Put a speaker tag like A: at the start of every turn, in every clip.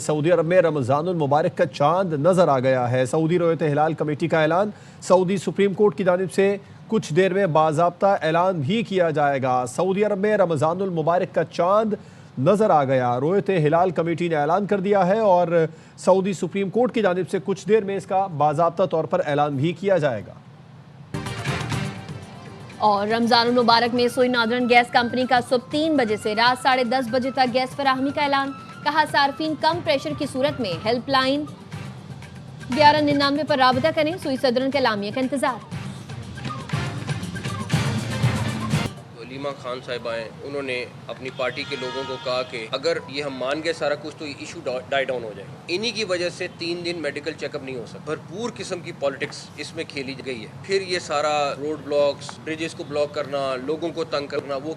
A: Saudi अरब में रमज़ानुल मुबारक का चांद नजर आ गया है। सऊदी रोयत हिलाल कमेटी का ऐलान। सऊदी सुप्रीम कोर्ट की जानिब से कुछ देर में बाज़ाब्ता ऐलान भी किया जाएगा। सऊदी अरब में रमज़ानुल मुबारक का चांद नजर आ गया। रोयत हिलाल कमेटी ने ऐलान कर दिया है और सऊदी सुप्रीम कोर्ट की जानिब से कुछ देर में इसका बाज़ाब्ता तौर पर ऐलान भी किया जाएगा।
B: और रमजानुल मुबारक में सोई नादरन गैस कंपनी का सुबह 3 बजे से रात 10:30 बजे तक गैस फराहमी का ऐलान। कहा सार्फिन कम प्रेशर की सूरत में हेल्पलाइन 1199 पर राबता करें। सुई सदरन के लामिया का इंतजार।
C: वलीमा खान साहिबा हैं, उन्होंने अपनी पार्टी के लोगों को कहा कि अगर ये हम मान गए सारा कुछ तो ये इशू डाई डाउन हो जाएगा। इन्हीं की वजह से 3 दिन मेडिकल चेकअप नहीं हो सकता। भरपूर किस्म की पॉलिटिक्स इसमें खेली गई है। फिर ये सारा रोड ब्लॉक्स, ब्रिजेस को ब्लॉक करना, लोगों को तंग करना। वो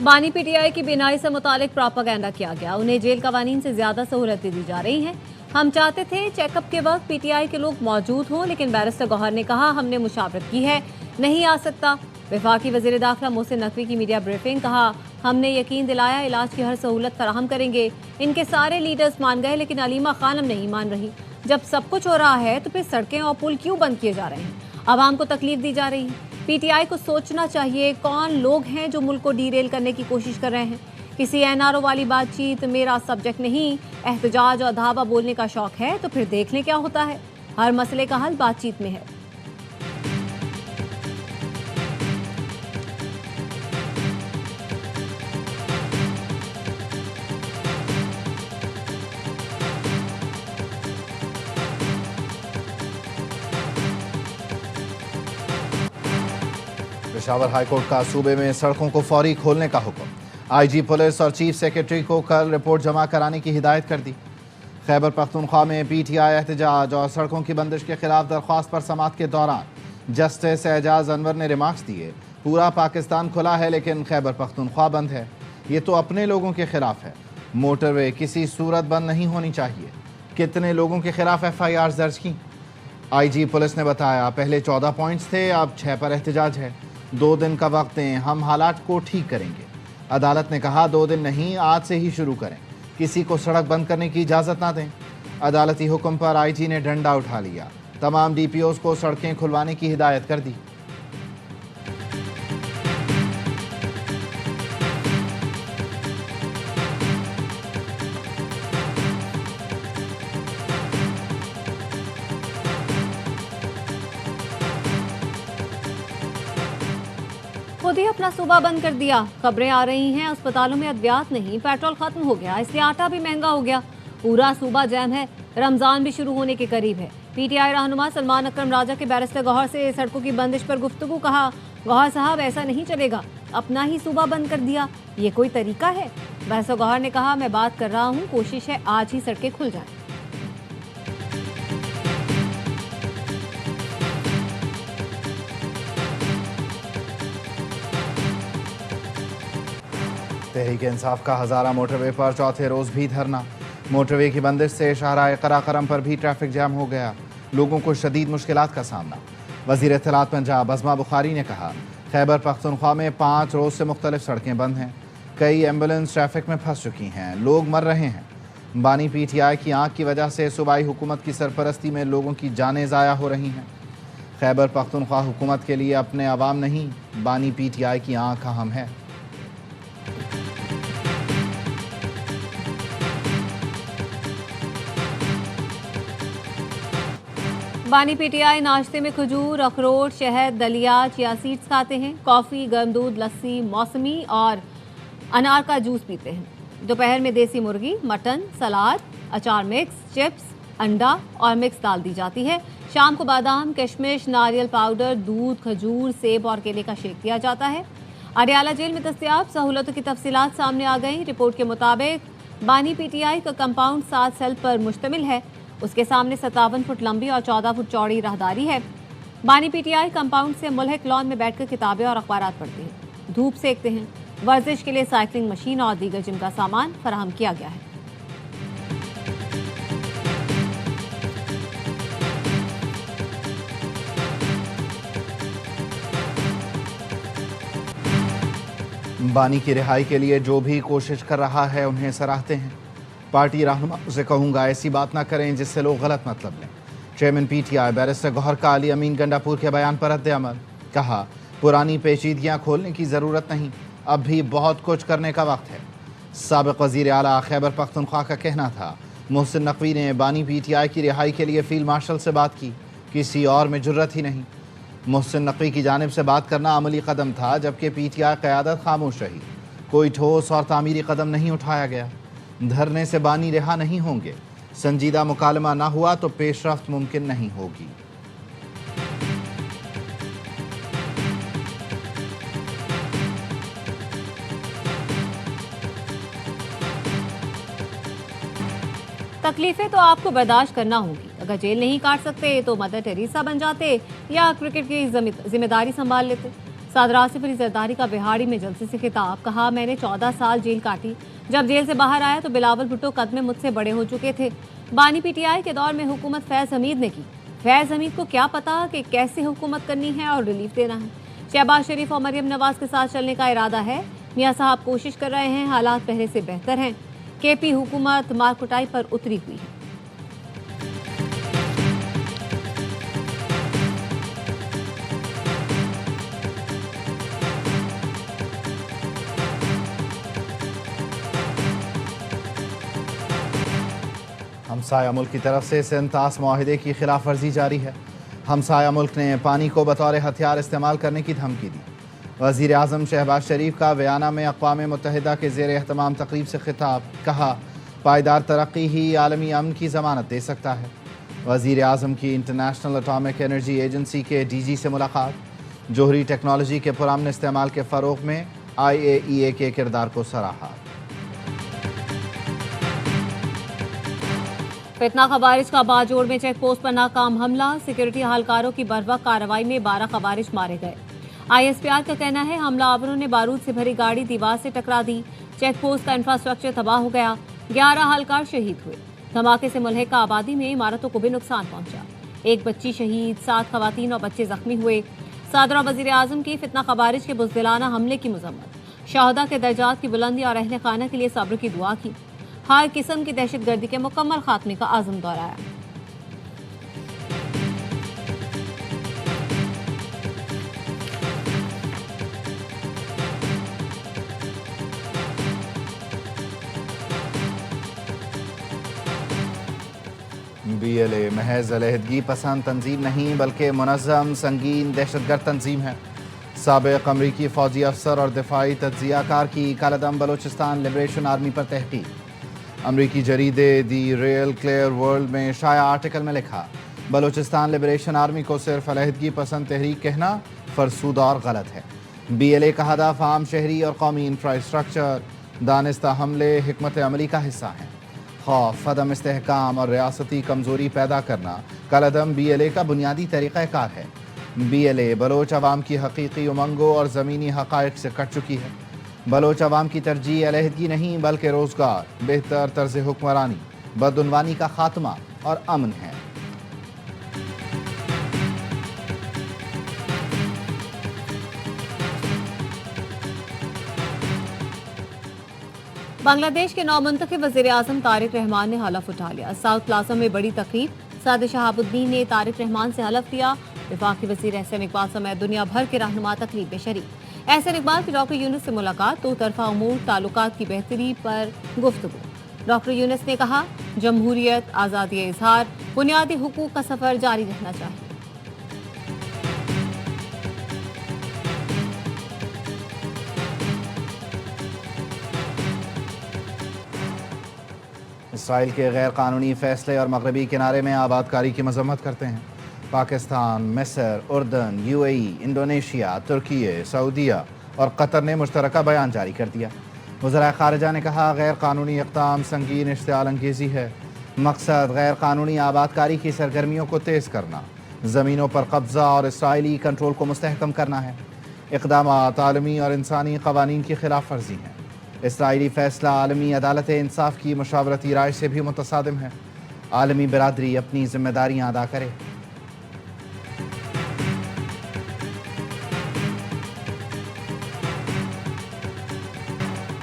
B: बानी पीटीआई की बिनाई से मुतालिक प्रोपेगेंडा किया गया। उन्हें जेल कवानीन से ज्यादा सहूलतें दी जा रही हैं। हम चाहते थे चेकअप के वक्त पीटीआई के लोग मौजूद हों, लेकिन बैरिस्टर गौहर ने कहा हमने मुशावरत की है, नहीं आ सकता। वफाकी वज़ीर दाखिला मोहसिन नकवी की मीडिया ब्रीफिंग। कहा हमने यकीन दिलाया इलाज की हर सहूलत फराहम करेंगे। इनके सारे लीडर्स मान गए, लेकिन अलीमा खानम नहीं मान रही। जब सब कुछ हो रहा है तो फिर सड़कें और पुल क्यों बंद किए जा रहे हैं? आवाम को तकलीफ दी जा रही है। पीटीआई को सोचना चाहिए कौन लोग हैं जो मुल्क को डीरेल करने की कोशिश कर रहे हैं। किसी एनआरओ वाली बातचीत मेरा सब्जेक्ट नहीं। एहतजाज और धावा बोलने का शौक है तो फिर देख लें क्या होता है। हर मसले का हल बातचीत में है।
D: पेशावर हाईकोर्ट का सूबे में सड़कों को फौरी खोलने का हुक्म। आईजी पुलिस और चीफ सेक्रेटरी को कल रिपोर्ट जमा कराने की हिदायत कर दी। खैबर पख्तूनख्वा में पीटीआई एहतजाज और सड़कों की बंदिश के खिलाफ दरख्वास्त पर समाअत के दौरान जस्टिस एजाज अनवर ने रिमार्क्स दिए। पूरा पाकिस्तान खुला है लेकिन खैबर पख्तूनख्वा बंद है। ये तो अपने लोगों के खिलाफ है। मोटरवे किसी सूरत बंद नहीं होनी चाहिए। कितने लोगों के खिलाफ FIR दर्ज की? आईजी पुलिस ने बताया पहले 14 पॉइंट्स थे, अब 6 पर एहतजाज है। 2 दिन का वक्त दें, हम हालात को ठीक करेंगे। अदालत ने कहा 2 दिन नहीं, आज से ही शुरू करें। किसी को सड़क बंद करने की इजाज़त ना दें। अदालती हुक्म पर आईजी ने डंडा उठा लिया। तमाम DPOs को सड़कें खुलवाने की हिदायत कर दी।
B: खुद ही अपना सूबा बंद कर दिया। खबरें आ रही हैं अस्पतालों में अद्वियात नहीं, पेट्रोल खत्म हो गया, इसलिए आटा भी महंगा हो गया। पूरा सूबा जैम है। रमजान भी शुरू होने के करीब है। पीटीआई रहनुमा सलमान अकरम राजा के बैरिस्टर गौहर से सड़कों की बंदिश पर गुफ्तगू। कहा गौहर साहब ऐसा नहीं चलेगा, अपना ही सूबा बंद कर दिया, ये कोई तरीका है? बैरिस्टर गौहर ने कहा मैं बात कर रहा हूँ, कोशिश है आज ही सड़कें खुल जाए।
D: तहरीक इंसाफ का हज़ारा मोटरवे पर चौथे रोज़ भी धरना। मोटरवे की बंदिश से शाहराह कराकरम पर भी ट्रैफिक जैम हो गया। लोगों को शदीद मुश्किलात का सामना। वज़ीर इत्तलात पंजाब अज़मा बुखारी ने कहा खैबर पख्तूनख्वा में 5 रोज़ से मुख्तलिफ सड़कें बंद हैं। कई एम्बुलेंस ट्रैफिक में फंस चुकी हैं, लोग मर रहे हैं। बानी पीटीआई की आँख की वजह से सूबाई हुकूमत की सरपरस्ती में लोगों की जानें ज़ाया हो रही हैं। खैबर पख्तूनख्वा हुकूमत के लिए अपने अवाम नहीं, बानी पीटीआई की आँख अहम है।
B: बानी पीटीआई नाश्ते में खजूर, अखरोट, शहद, दलिया, चिया सीड्स खाते हैं। कॉफ़ी, गर्म दूध, लस्सी, मौसमी और अनार का जूस पीते हैं। दोपहर में देसी मुर्गी, मटन, सलाद, अचार मिक्स, चिप्स, अंडा और मिक्स दाल दी जाती है। शाम को बादाम, किशमिश, नारियल पाउडर, दूध, खजूर, सेब और केले का शेक दिया जाता है। अडयाला जेल में दस्तयाब सहूलतों की तफसीलात सामने आ गई। रिपोर्ट के मुताबिक बानी पीटीआई का कंपाउंड 7 सेल पर मुश्तमिल है। उसके सामने 57 फुट लंबी और 14 फुट चौड़ी राहदारी है। बानी पीटीआई कंपाउंड से मुल्हिक लॉन में बैठकर किताबें और अखबारात पढ़ते हैं, धूप सेकते हैं। वर्जिश के लिए साइकिलिंग मशीन और दीगर जिम का सामान फराहम किया गया है।
D: बानी की रिहाई के लिए जो भी कोशिश कर रहा है उन्हें सराहते हैं। पार्टी रहनुमा से कहूँगा ऐसी बात ना करें जिससे लोग गलत मतलब लें। चेयरमैन PTI बैरिस्टर गौहर का अली अमीन गंडापुर के बयान पर रद्द-ए-अमल। कहा, पुरानी पेचीदगियाँ खोलने की ज़रूरत नहीं, अब भी बहुत कुछ करने का वक्त है। साबिक़ वज़ीर आला खैबर पख्तूनख्वा का कहना था, मोहसिन नकवी ने बानी PTI की रिहाई के लिए फील्ड मार्शल से बात की, किसी और में जुर्रत ही नहीं। मोहसिन नकवी की जानिब से बात करना अमली कदम था, जबकि PTI क़यादत खामोश रही। कोई ठोस और तामीरी कदम नहीं उठाया गया। धरने से बानी रिहा नहीं होंगे। संजीदा मुकालमा ना हुआ तो पेशरफ्त मुमकिन नहीं होगी।
B: तकलीफें तो आपको बर्दाश्त करना होगी। अगर जेल नहीं काट सकते तो मदर टेरेसा बन जाते या क्रिकेट की जिम्मेदारी संभाल लेते। सदर आसिफ अली जरदारी का बिहाड़ी में जलसे से खिताब। कहा, मैंने 14 साल जेल काटी। जब जेल से बाहर आया तो बिलावल भुट्टो कद में मुझसे बड़े हो चुके थे। बानी PTI के दौर में हुकूमत फैज़ हमीद ने की। फैज़ हमीद को क्या पता कि कैसे हुकूमत करनी है और रिलीफ देना है। शहबाज शरीफ और मरियम नवाज के साथ चलने का इरादा है। मियाँ साहब कोशिश कर रहे हैं, हालात पहले से बेहतर हैं। KP हुकूमत मारकुटाई पर उतरी हुई है।
D: हमसाया मुल्क की तरफ से सेंतास मुआहिदे की खिलाफ वर्जी जारी है। हमसाया मुल्क ने पानी को बतौर हथियार इस्तेमाल करने की धमकी दी। वज़ीर आज़म शहबाज शरीफ का वियना में अक़वाम मुत्तहिदा के ज़ेर एहतमाम तकरीब से खिताब। कहा, पायदार तरक्की ही आलमी अमन की ज़मानत दे सकता है। वज़ीर आज़म की इंटरनेशनल एटॉमिक एनर्जी एजेंसी के DG से मुलाकात। जोहरी टेक्नोलॉजी के पुरअमन इस्तेमाल के फ़रोग़ में IAEA के किरदार को सराहा।
B: फितना खवारिज का बाजोड़ में चेक पोस्ट पर नाकाम हमला। सिक्योरिटी अहलकारों की बर्वक्त कार्रवाई में 12 खवारिज मारे गए। ISPR का कहना है, हमलावरों ने बारूद से भरी गाड़ी दीवार से टकरा दी। चेक पोस्ट का इंफ्रास्ट्रक्चर तबाह हो गया। 11 अहलकार शहीद हुए। धमाके से मुल्हिका आबादी में इमारतों को भी नुकसान पहुंचा। एक बच्ची शहीद, 7 खवातीन और बच्चे जख्मी हुए। सदर और वज़ीर आज़म की फितना खवारिज के बुज़दिलाना हमले की मज़म्मत। शहदा के दर्जात की बुलंदी और अहले खाना के लिए सब्र की दुआ की। हर किस्म की दहशतगर्दी के मुकम्मल खात्मे का आज़म दोहराया।
D: BLA महज अलहदगी पसंद तंजीम नहीं बल्कि मुनज़्ज़म संगीन दहशतगर्द तंजीम है। साबिक़ अमरीकी फ़ौजी अफसर और दिफाई तज्ज़ियाकार की कालदम बलोचिस्तान लिबरेशन आर्मी पर तहक़ीक़। अमरीकी जरीदे दी रियल क्लियर वर्ल्ड में शाया आर्टिकल में लिखा, बलोचिस्तान लिबरेशन आर्मी को सिर्फ अलहदगी पसंद तहरीक कहना फरसूद और गलत है। BLA का हदफ आम शहरी और कौमी इंफ्रास्ट्रक्चर दानिस्ता हमले हिकमत अमली का हिस्सा हैं। खौफ, अदम इस्तेहकाम और रियासती कमज़ोरी पैदा करना कलदम BLA का बुनियादी तरीक़ाकार है। BLA बलोच अवाम की हकीकी उमंगों और ज़मीनी हक़ाइक़ से कट चुकी है। बलोच अवाम की तरजीह अलहदगी नहीं बल्कि रोज़गार, बेहतर तर्ज़ हुक्मरानी, बदउनवानी का खात्मा और अमन है।
B: बांग्लादेश के नौमुंतखब वज़ीर आज़म तारिक रहमान ने हलफ उठा लिया। साउथ प्लाजा में बड़ी तकरीब। सादिक शहाबुद्दीन ने तारिक रहमान से हलफ लिया। वफाकी वज़ीर एहसन इकबाल समेत दुनिया भर के रहनुमा तकरीब में शरीक। एहसन इकबाल की डॉक्टर यूनुस से मुलाकात। दो तरफा उमूर ताल्लुकात की बेहतरी पर गुफ्तगू। डॉक्टर यूनुस ने कहा, जमहूरियत, आज़ादी इजहार, बुनियादी हुकूक का सफ़र जारी रहना चाहिए।
D: इसराइल के गैर कानूनी फैसले और मगरबी किनारे में आबादकारी की मजम्मत करते हैं। पाकिस्तान, मिस्र, उर्दन, UAE, इंडोनेशिया, तुर्की, सऊदीया और कतर ने मुश्तरका बयान जारी कर दिया। वज़राए ख़ारिजा ने कहा, गैर कानूनी इक़दाम संगीन इश्तिआल अंगेज़ी है। मकसद गैर कानूनी आबादकारी की सरगर्मियों को तेज़ करना, ज़मीनों पर कब्ज़ा और इसराइली कंट्रोल को मुस्तहकम करना है। इक़दामात आलमी और इंसानी क़वानीन की खिलाफ वर्जी हैं। इसराइली फ़ैसला आलमी अदालत इंसाफ की मशावरती राय से भी मुतसादिम है। आलमी बिरादरी अपनी जिम्मेदारियाँ अदा करे।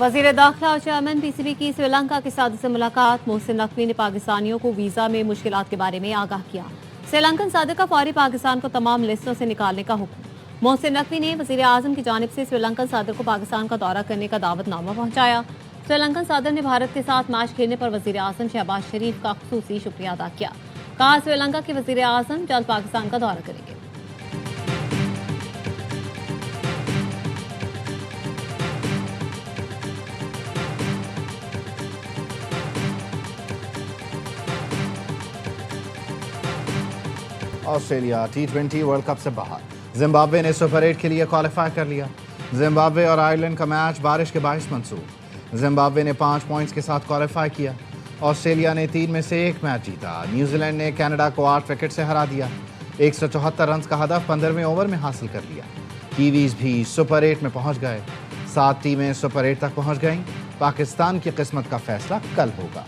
B: वजीर दाखिला और चेयरमैन पीसीबी की श्रीलंका के सदर से मुलाकात। मोहसिन नकवी ने पाकिस्तानियों को वीजा में मुश्किलात के बारे में आगाह किया। श्रीलंकन सदर का फौरी पाकिस्तान को तमाम लिस्टों से निकालने का हुक्म। मोहसिन नकवी ने वजीर आजम की जानिब से श्रीलंकन सदर को पाकिस्तान का दौरा करने का दावतनामा पहुंचाया। श्रीलंकन सदर ने भारत के साथ मैच खेलने पर वजीर आजम शहबाज शरीफ का खुसूसी शुक्रिया अदा किया। कहा श्रीलंका के वजीर आजम जल्द पाकिस्तान का दौरा करेंगे।
D: ऑस्ट्रेलिया T20 वर्ल्ड कप से बाहर। जिम्बाब्वे ने सुपर 8 के लिए क्वालिफाई कर लिया। जिम्बाब्वे और आयरलैंड का मैच बारिश के बायस मंसूब। जिम्बाब्वे ने 5 पॉइंट्स के साथ क्वालिफाई किया। ऑस्ट्रेलिया ने 3 में से 1 मैच जीता। न्यूजीलैंड ने कनाडा को 8 विकेट से हरा दिया। 174 रन का हदफ 15वें ओवर में हासिल कर लिया। कीवीज भी सुपर 8 में पहुंच गए। 7 टीमें सुपर 8 तक पहुंच गईं। पाकिस्तान की किस्मत का फैसला कल होगा।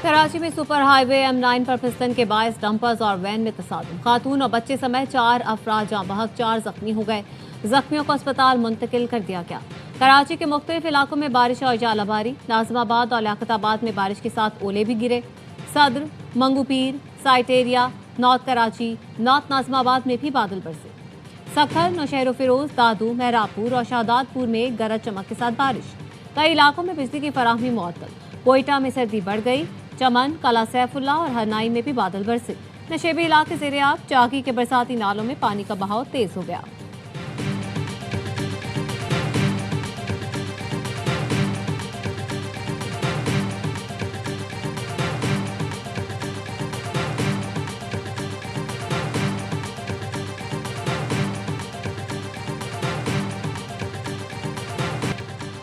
B: कराची में सुपर हाईवे M9 पर फिसलन के बायस डंपर्स और वैन में तसादुम। खातून और बच्चे समेत 4 अफराद जाँ बहक, 4 जख्मी हो गए। जख्मियों को अस्पताल मुंतकिल कर दिया गया। कराची के मुख्तलिफ इलाकों में बारिश और जालाबारी। नाजिमाबाद और लियाकताबाद में बारिश के साथ ओले भी गिरे। Saddar, Manghopir, site area, north Karachi, north Nazimabad में भी बादल बरसे। सखर, नौशहर फिरोज, दादू, मेहरापुर और शाहदादपुर में गरज चमक के साथ बारिश। कई इलाकों में बिजली की फराहमी मुअत्तल। कोयटा में सर्दी बढ़ गई। चमन, कला सैफुल्ला और हरनाई में भी बादल बरसे। नशेबी इलाके ज़ेर-ए-आब। चाकी के बरसाती नालों में पानी का बहाव तेज हो गया।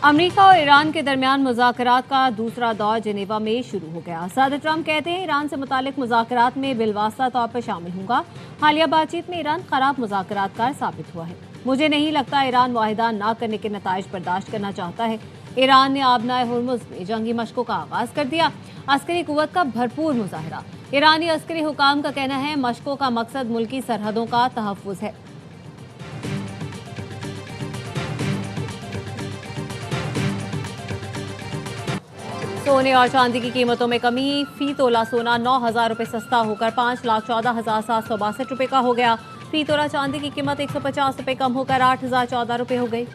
B: अमेरिका और ईरान के दरमियान मुज़ाकरात का दूसरा दौर जिनेवा में शुरू हो गया। सदर ट्रंप कहते हैं ईरान से मुतालिक मुज़ाकरात में बिलवास्ता तौर पर शामिल होगा। हालिया बातचीत में ईरान खराब मुज़ाकरातकार साबित हुआ है। मुझे नहीं लगता ईरान मुआहिदा ना करने के नताइज बर्दाश्त करना चाहता है। ईरान ने आबनाए हुर्मुज़ में जंगी मशकों का आगाज कर दिया। अस्करी कुव्वत का भरपूर मुजाहरा। ईरानी अस्करी हुकाम का कहना है मशकों का मकसद मुल्की सरहदों का तहफ़्फ़ुज़ है। सोने और चांदी की कीमतों में कमी। फी तोला सोना 9,000 रुपये सस्ता होकर 5,14,762 रुपये का हो गया। फी तोला चांदी की कीमत 150 रुपये कम होकर 8,014 रुपये हो गई।